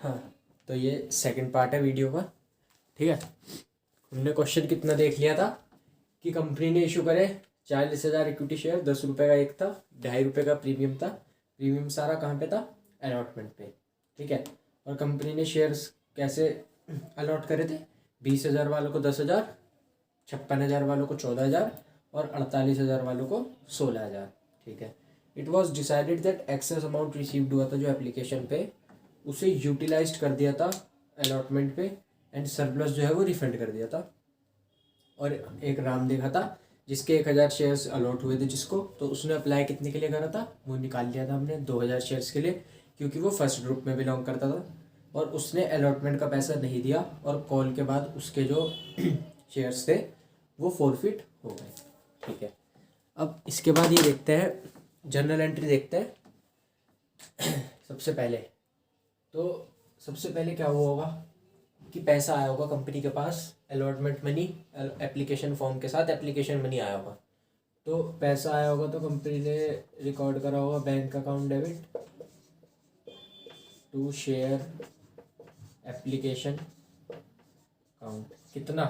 हाँ, तो ये सेकंड पार्ट है वीडियो का। ठीक है, हमने क्वेश्चन कितना देख लिया था कि कंपनी ने इशू करे 40,000 इक्विटी शेयर, 10 रुपये का एक था, 2.5 रुपये का प्रीमियम था। प्रीमियम सारा कहाँ पे था? अलॉटमेंट पे। ठीक है, और कंपनी ने शेयर्स कैसे अलॉट करे थे? 20,000 वालों को 10,000, 56,000 वालों को 14,000 और 48,000 वालों को 16,000। ठीक है, it was decided that excess amount received हुआ था जो एप्लीकेशन पे, उसे यूटिलाइज कर दिया था अलॉटमेंट पे, एंड सरप्लस जो है वो रिफंड कर दिया था। और एक राम देखा था जिसके 1,000 शेयर्स अलॉट हुए थे जिसको, तो उसने अप्लाई कितने के लिए करा था? वो निकाल लिया था हमने 2,000 शेयर्स के लिए, क्योंकि वो फर्स्ट ग्रुप में बिलोंग करता था और उसने अलॉटमेंट का पैसा नहीं दिया और कॉल के बाद उसके जो शेयर्स थे वो फॉरफिट हो गए। ठीक है, अब इसके बाद ये देखते हैं, जर्नल एंट्री देखते हैं। सबसे पहले क्या हुआ होगा कि पैसा आया होगा कंपनी के पास, अलॉटमेंट मनी, एप्लीकेशन फॉर्म के साथ एप्लीकेशन मनी आया होगा। तो पैसा आया होगा तो कंपनी ने रिकॉर्ड करा होगा bank account debit to share application account. कितना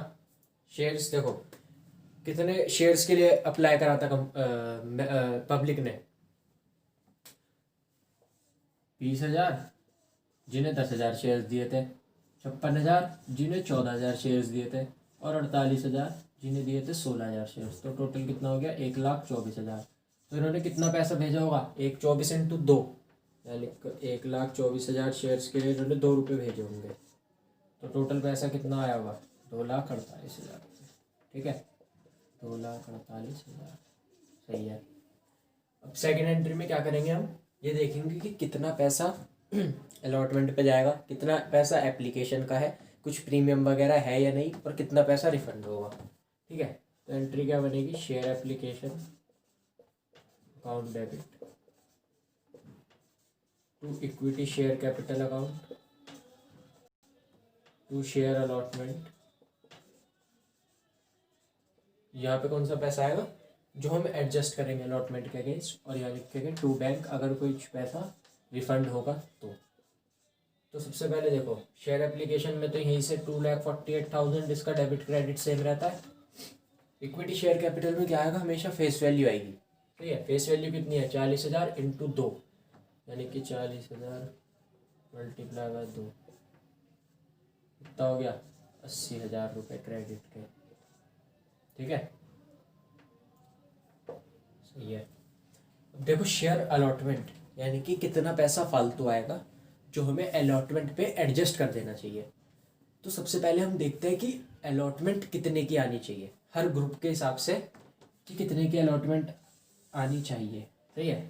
शेयर्स, देखो कितने शेयर्स के लिए अप्लाई करा था पब्लिक ने? 20,000 जिन्हें 10,000 शेयर्स दिए थे, 56,000 जिन्हें 14,000 शेयर्स दिए थे और 48,000 जिन्हें दिए थे 16,000 शेयर्स। तो टोटल कितना हो गया? 1,24,000। तो इन्होंने कितना पैसा भेजा होगा? 124 इंटू 2, यानी 1,24,000 शेयर्स के लिए इन्होंने 2 रुपये भेजे होंगे। तो टोटल पैसा कितना आया होगा? 2,48,000 रुपये। ठीक है, 2,48,000। सही है। अब सेकेंड एंट्री में क्या करेंगे हम? ये देखेंगे कि कितना पैसा अलॉटमेंट पे जाएगा, कितना पैसा एप्लीकेशन का है, कुछ प्रीमियम वगैरह है या नहीं, और कितना पैसा रिफंड होगा। ठीक है, तो एंट्री क्या बनेगी? Share application account debit to equity share capital account to share allotment. यहाँ पे कौन सा पैसा आएगा जो हम एडजस्ट करेंगे अलॉटमेंट के अगेंस्ट, और यहाँ लिखेंगे टू बैंक, अगर कोई पैसा रिफंड होगा तो सबसे पहले देखो शेयर एप्लीकेशन में तो यहीं से 2,48,000 इसका डेबिट क्रेडिट सेम रहता है। इक्विटी शेयर कैपिटल में क्या आएगा? हमेशा फेस वैल्यू आएगी। ठीक है, फेस वैल्यू कितनी है? 40,000 इंटू 2, यानी कि 40,000 मल्टीप्लाई बाय 2, कितना हो गया? 80,000 रुपये क्रेडिट के। ठीक है, सही है। अब देखो शेयर अलॉटमेंट, यानी कि कितना पैसा फालतू आएगा जो हमें अलॉटमेंट पे एडजस्ट कर देना चाहिए। तो सबसे पहले हम देखते हैं कि अलॉटमेंट कितने की आनी चाहिए हर ग्रुप के हिसाब से, कि कितने की अलॉटमेंट आनी चाहिए। सही है,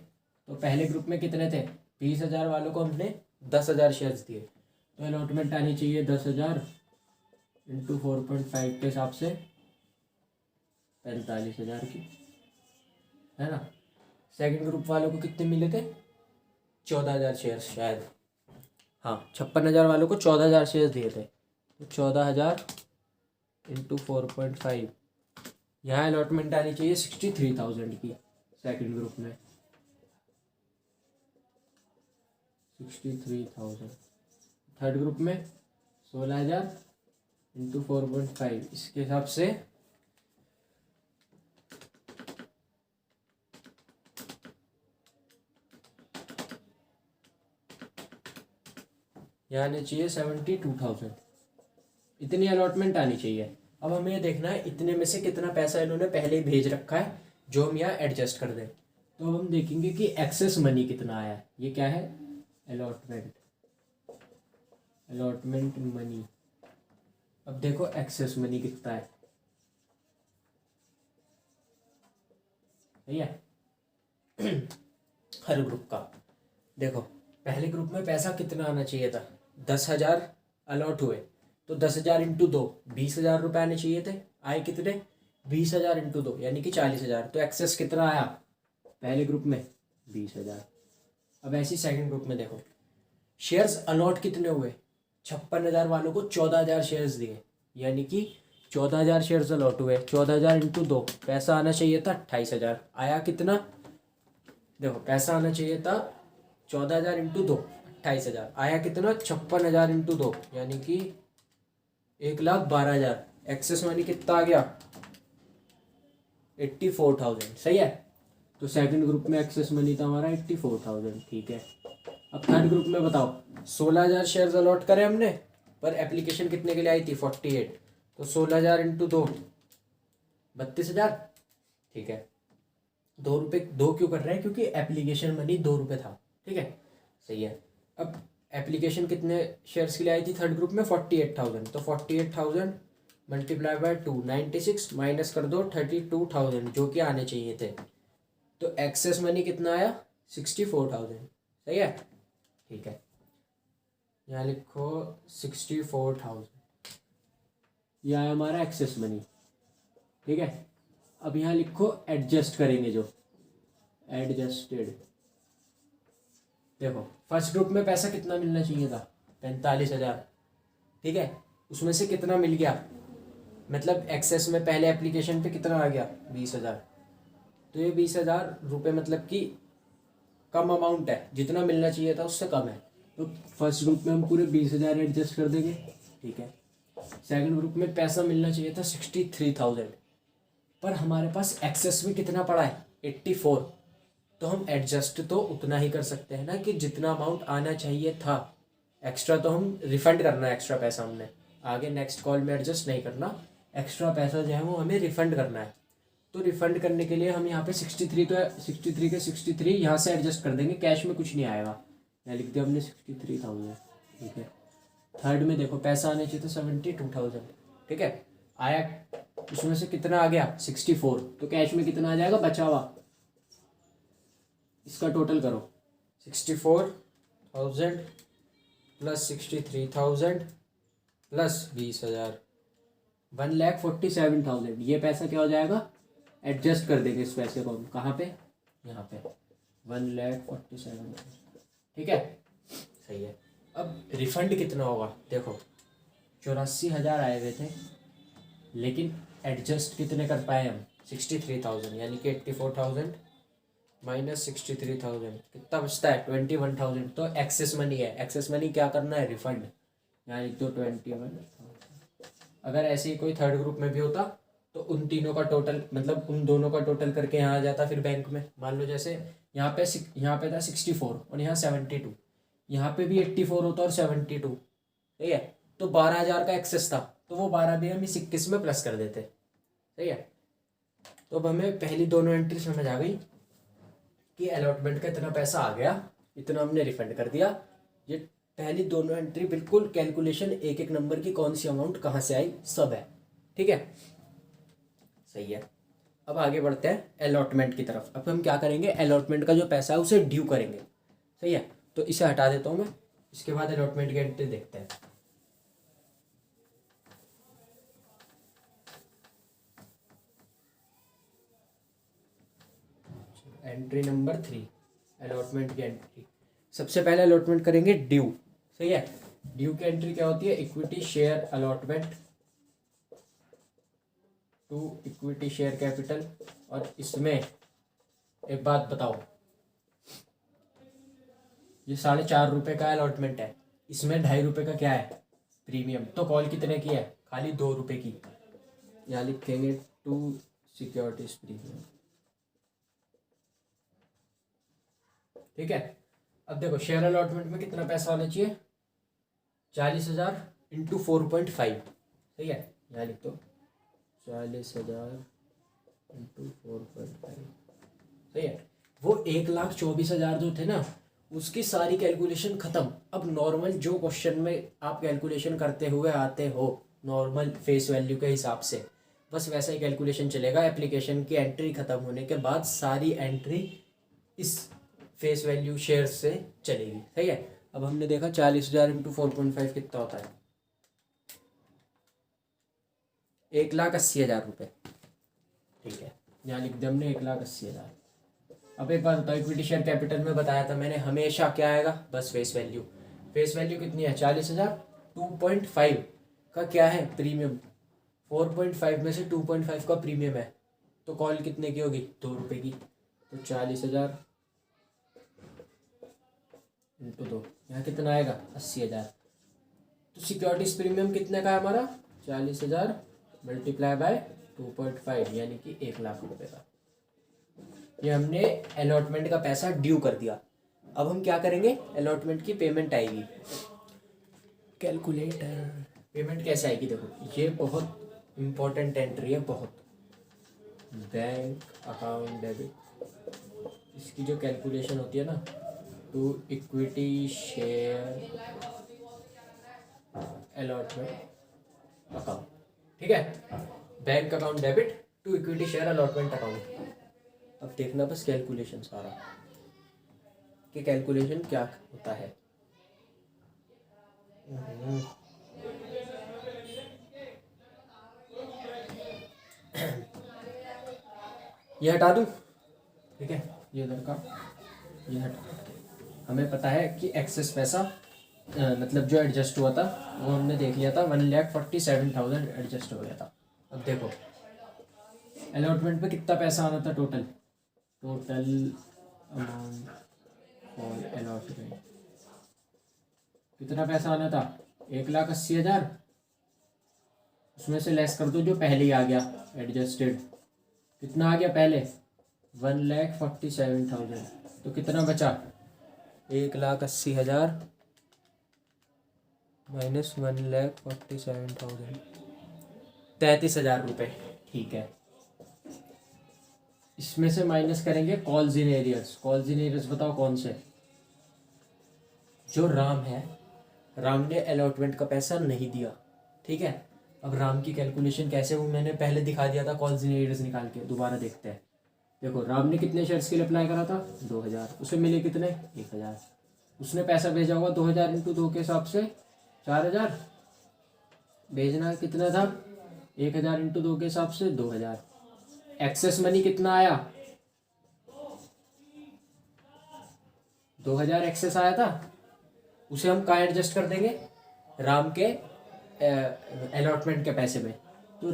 तो पहले ग्रुप में कितने थे? 20,000 वालों को हमने 10,000 शेयर्स दिए, तो अलॉटमेंट आनी चाहिए 10,000 इंटू 4.5 के हिसाब से 45,000 की, है ना। सेकंड ग्रुप वालों को कितने मिले थे? 14,000 शेयर्स शायद, हाँ 56,000 वालों को 14,000 शेयर्स दिए थे, तो 14,000 इंटू 4.5, यहाँ अलॉटमेंट आनी चाहिए 63,000 की सेकंड ग्रुप में, 63,000। थर्ड ग्रुप में 16,000 इंटू 4.5, इसके हिसाब से यहाँ आनी चाहिए 72,000। इतनी अलॉटमेंट आनी चाहिए। अब हमें ये देखना है इतने में से कितना पैसा इन्होंने पहले ही भेज रखा है जो हम यहाँ एडजस्ट कर दें। तो हम देखेंगे कि एक्सेस मनी कितना आया है। ये क्या है? Allotment money. अब देखो एक्सेस मनी कितना है, सही है। हर ग्रुप का देखो, पहले ग्रुप में पैसा कितना आना चाहिए था? 10,000 अलॉट हुए, तो 10,000 इंटू 2 20,000 रुपये आने चाहिए थे। आए कितने? 20,000 इंटू 2 यानी कि 40,000। तो एक्सेस कितना आया पहले ग्रुप में? 20,000। अब ऐसी सेकंड ग्रुप में देखो, शेयर्स अलॉट कितने हुए? 56,000 वालों को 14,000 शेयर्स दिए, यानी कि 14,000 शेयर्स अलॉट हुए। 14,000 इंटू 2, पैसा आना चाहिए था 28,000। आया कितना? देखो पैसा आना चाहिए था 14,000 इंटू 2 28,000 आया कितना 56,000 इंटू 2 यानी कि 1,12,000। एक्सेस मनी कितना आ गया 84,000। सही है। तो सेकंड ग्रुप में एक्सेस मनी था हमारा 84,000। ठीक है। अब थर्ड ग्रुप में बताओ 16,000 शेयर्स अलॉट करे हमने, पर एप्लीकेशन कितने के लिए आई थी 48। तो 16,000 इंटू 2 32,000। ठीक है। 2 रुपये 2 क्यों कर रहे हैं, क्योंकि एप्लीकेशन मनी 2 रुपये था। ठीक है। सही है। अब एप्लीकेशन कितने शेयर्स के लिए आई थी थर्ड ग्रुप में 48,000। तो 48,000 मल्टीप्लाई बाय 2 96 माइनस कर दो 32,000 जो कि आने चाहिए थे। तो एक्सेस मनी कितना आया 64,000। सही है। ठीक है। यहाँ लिखो 64,000, यह है हमारा एक्सेस मनी। ठीक है। अब यहाँ लिखो एडजस्ट करेंगे जो एडजस्टेड। देखो फर्स्ट ग्रुप में पैसा कितना मिलना चाहिए था 45,000। ठीक है। उसमें से कितना मिल गया, मतलब एक्सेस में पहले एप्लीकेशन पे कितना आ गया 20,000। तो ये 20,000 रुपये मतलब कि कम अमाउंट है, जितना मिलना चाहिए था उससे कम है। तो फर्स्ट ग्रुप में हम पूरे 20,000 एडजस्ट कर देंगे। ठीक है। सेकंड ग्रुप में पैसा मिलना चाहिए था 63,000, पर हमारे पास एक्सेस में कितना पड़ा है 84। तो हम एडजस्ट तो उतना ही कर सकते हैं ना कि जितना अमाउंट आना चाहिए था। एक्स्ट्रा तो हम रिफंड करना है, एक्स्ट्रा पैसा हमने आगे नेक्स्ट कॉल में एडजस्ट नहीं करना। एक्स्ट्रा पैसा जो है वो हमें रिफंड करना है। तो रिफंड करने के लिए हम यहाँ पे 63 तो 63 के 63 यहाँ से एडजस्ट कर देंगे, कैश में कुछ नहीं आएगा। यहाँ लिख दिया हमने 63,000। ठीक है। थर्ड में देखो पैसा आने चाहिए तो 72,000। ठीक है। आया, उसमें से कितना आ गया 64। तो कैश में कितना आ जाएगा बचा हुआ, इसका टोटल करो 64,000 प्लस 63,000 प्लस 20,000 1,47,000। ये पैसा क्या हो जाएगा, एडजस्ट कर देंगे इस पैसे को हम कहाँ पे, यहाँ पे 1,47,000। ठीक है। सही है। अब रिफंड कितना होगा, देखो 84,000 आए हुए थे, लेकिन एडजस्ट कितने कर पाए हम 63,000, यानी कि 84,000 माइनस 63,000 कितना बचता है 21,000। तो एक्सेस मनी है, एक्सेस मनी क्या करना है रिफंड, यानी तो 21,000। अगर ऐसे ही कोई थर्ड ग्रुप में भी होता तो उन तीनों का टोटल, मतलब उन दोनों का टोटल करके यहाँ आ जाता फिर बैंक में। मान लो जैसे यहाँ पे था 64 और यहाँ 72, यहाँ पे भी 84 होता और 72। ठीक है। तो 12,000 का एक्सेस था, तो वो 12 भी हम इस 21 में प्लस कर देते। सही है। तो अब हमें पहली दोनों एंट्री समझ आ गई कि अलॉटमेंट का इतना पैसा आ गया, इतना हमने रिफंड कर दिया। ये पहली दोनों एंट्री बिल्कुल कैलकुलेशन एक एक नंबर की कौन सी अमाउंट कहाँ से आई सब है। ठीक है। सही है। अब आगे बढ़ते हैं अलॉटमेंट की तरफ। अब हम क्या करेंगे, अलॉटमेंट का जो पैसा है उसे ड्यू करेंगे। सही है। तो इसे हटा देता हूँ मैं, इसके बाद अलॉटमेंट की एंट्री देखते हैं। एंट्री नंबर 3 अलॉटमेंट की एंट्री। सबसे पहले अलॉटमेंट करेंगे ड्यू। सही है। ड्यू की एंट्री क्या होती है, equity share allotment to equity share capital. और इसमें एक बात बताओ, ये 4.5 रुपये का अलॉटमेंट है, इसमें 2.5 रुपये का क्या है प्रीमियम। तो कॉल कितने की है, खाली 2 रुपये की। यहाँ लिखेंगे टू सिक्योरिटीज प्रीमियम। ठीक है। अब देखो शेयर अलॉटमेंट में कितना पैसा आना चाहिए 40,000 इंटू 4.5। सही है। यहाँ लिख दो 40,000 इंटू 4.5। सही है। वो 1,24,000 जो थे ना, उसकी सारी कैलकुलेशन खत्म। अब नॉर्मल जो क्वेश्चन में आप कैलकुलेशन करते हुए आते हो नॉर्मल फेस वैल्यू के हिसाब से, बस वैसा ही कैलकुलेशन चलेगा। एप्लीकेशन की एंट्री खत्म होने के बाद सारी एंट्री इस फेस वैल्यू शेयर से चलेगी। सही है। अब हमने देखा 40,000 इंटू 4.5 कितना होता है 1,80,000 रुपये। ठीक है। यहाँ लिख दिया हमने 1,80,000। अब एक बात बताओ, इक्विटी शेयर कैपिटल में बताया था मैंने हमेशा क्या आएगा, बस फेस वैल्यू। फेस वैल्यू कितनी है 40,000, 2.5 का क्या है प्रीमियम, 4.5 में से 2.5 का प्रीमियम है। तो कॉल कितने की होगी 2 रुपये की। तो 40,000 इंटू 2, यहाँ कितना आएगा 80,000। तो सिक्योरिटीज प्रीमियम कितने का है हमारा 40,000 मल्टीप्लाई बाय 2.5 यानी कि 1,00,000 रुपये का। ये हमने अलॉटमेंट का पैसा ड्यू कर दिया। अब हम क्या करेंगे, अलॉटमेंट की पेमेंट आएगी। कैलकुलेटर पेमेंट कैसे आएगी, देखो ये बहुत इम्पोर्टेंट एंट्री है, बहुत। बैंक अकाउंट डेबिट, इसकी जो कैलकुलेशन होती है ना, to equity share allotment account, ठीक है। Bank account debit to equity share allotment account. अब देखना बस कैलकुलेशन सारा कि कैलकुलेशन क्या होता है। ये हटा दूं, ठीक है, ये इधर का ये हटा। हमें पता है कि एक्सेस पैसा मतलब जो एडजस्ट हुआ था वो हमने देख लिया था, 1,47,000 एडजस्ट हो गया था। अब देखो अलॉटमेंट पे कितना पैसा आना था टोटल अमाउंट फॉर अलॉटमेंट, कितना पैसा आना था 1,80,000। उसमें से लेस कर दो जो पहले ही आ गया एडजस्टेड, कितना आ गया पहले 1,47,000। तो कितना बचा 1,80,000 माइनस 1,47,000, 33,000 रुपये, ठीक है। इसमें से माइनस करेंगे calls in arrears. Calls in arrears बताओ कौन से, जो राम है, राम ने अलॉटमेंट का पैसा नहीं दिया, ठीक है। अब राम की कैलकुलेशन कैसे हुई मैंने पहले दिखा दिया था, कॉल्स इन एरियर्स निकाल के दोबारा देखते हैं। देखो राम ने कितने शेयर्स के लिए अप्लाई करा था 2,000, उसे मिले कितने 1,000। उसने पैसा भेजा होगा 2,000 इंटू 2 के हिसाब से 4,000, भेजना कितना था 1,000 इंटू 2 के हिसाब से 2,000। एक्सेस मनी कितना आया 2,000 एक्सेस आया था, उसे हम कहाँ एडजस्ट कर देंगे, राम के अलॉटमेंट के पैसे में। तो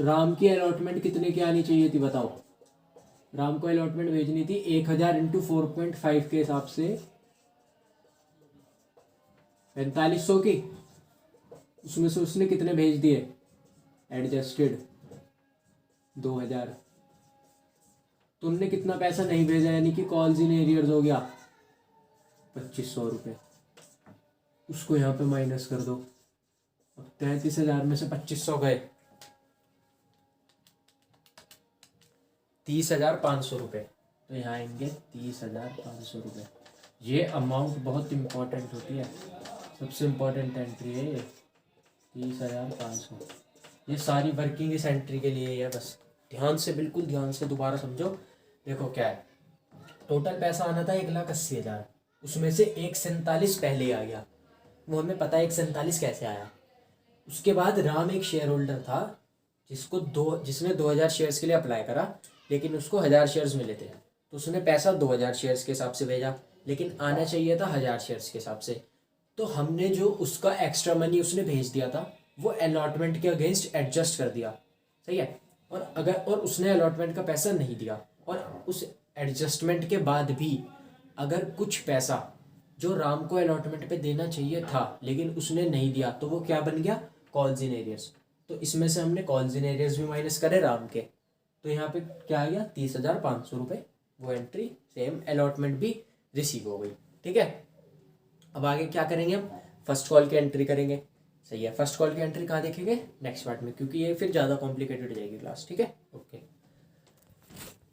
राम की अलॉटमेंट कितने की आनी चाहिए थी बताओ, राम को अलॉटमेंट भेजनी थी 1,000 इंटू 4.5 के हिसाब से 4500 की। उसमें से उसने कितने भेज दिए एडजस्टेड 2,000। तुमने कितना पैसा नहीं भेजा यानी कि कॉल्स इन एरियर्स हो गया 2,500 रुपये, उसको यहाँ पे माइनस कर दो। अब 33,000 में से 2,500 गए 30,500 रुपये, तो यहाँ आएंगे 30,500 रुपये। ये अमाउंट बहुत इम्पोर्टेंट होती है, सबसे इम्पोर्टेंट एंट्री है ये 30,500। ये सारी वर्किंग इस एंट्री के लिए है, बस ध्यान से, बिल्कुल ध्यान से दोबारा समझो। देखो क्या है, टोटल पैसा आना था 1,80,000, उसमें से 1,47 पहले आ गया, वो हमें पता है 1,47 कैसे आया। उसके बाद राम एक शेयर होल्डर था जिसने 2,000 शेयर्स के लिए अप्लाई करा, लेकिन उसको 1,000 शेयर्स मिले थे, तो उसने पैसा 2,000 शेयर्स के हिसाब से भेजा, लेकिन आना चाहिए था 1,000 शेयर्स के हिसाब से। तो हमने जो उसका एक्स्ट्रा मनी उसने भेज दिया था वो अलॉटमेंट के अगेंस्ट एडजस्ट कर दिया, सही है। और उसने अलॉटमेंट का पैसा नहीं दिया, और उस एडजस्टमेंट के बाद भी अगर कुछ पैसा जो राम को अलॉटमेंट पे देना चाहिए था लेकिन उसने नहीं दिया, तो वो क्या बन गया कॉल्स इन एरियर्स। तो इसमें से हमने कॉल्स इन एरियर्स भी माइनस करे राम के, तो यहाँ पे क्या आ गया 30,500 रुपये। वो एंट्री सेम, अलॉटमेंट भी रिसीव हो गई, ठीक है। अब आगे क्या करेंगे हम, फर्स्ट कॉल की एंट्री करेंगे, सही है। फर्स्ट कॉल की एंट्री कहाँ देखेंगे नेक्स्ट पार्ट में, क्योंकि ये फिर ज़्यादा कॉम्प्लिकेटेड हो जाएगी क्लास, ठीक है।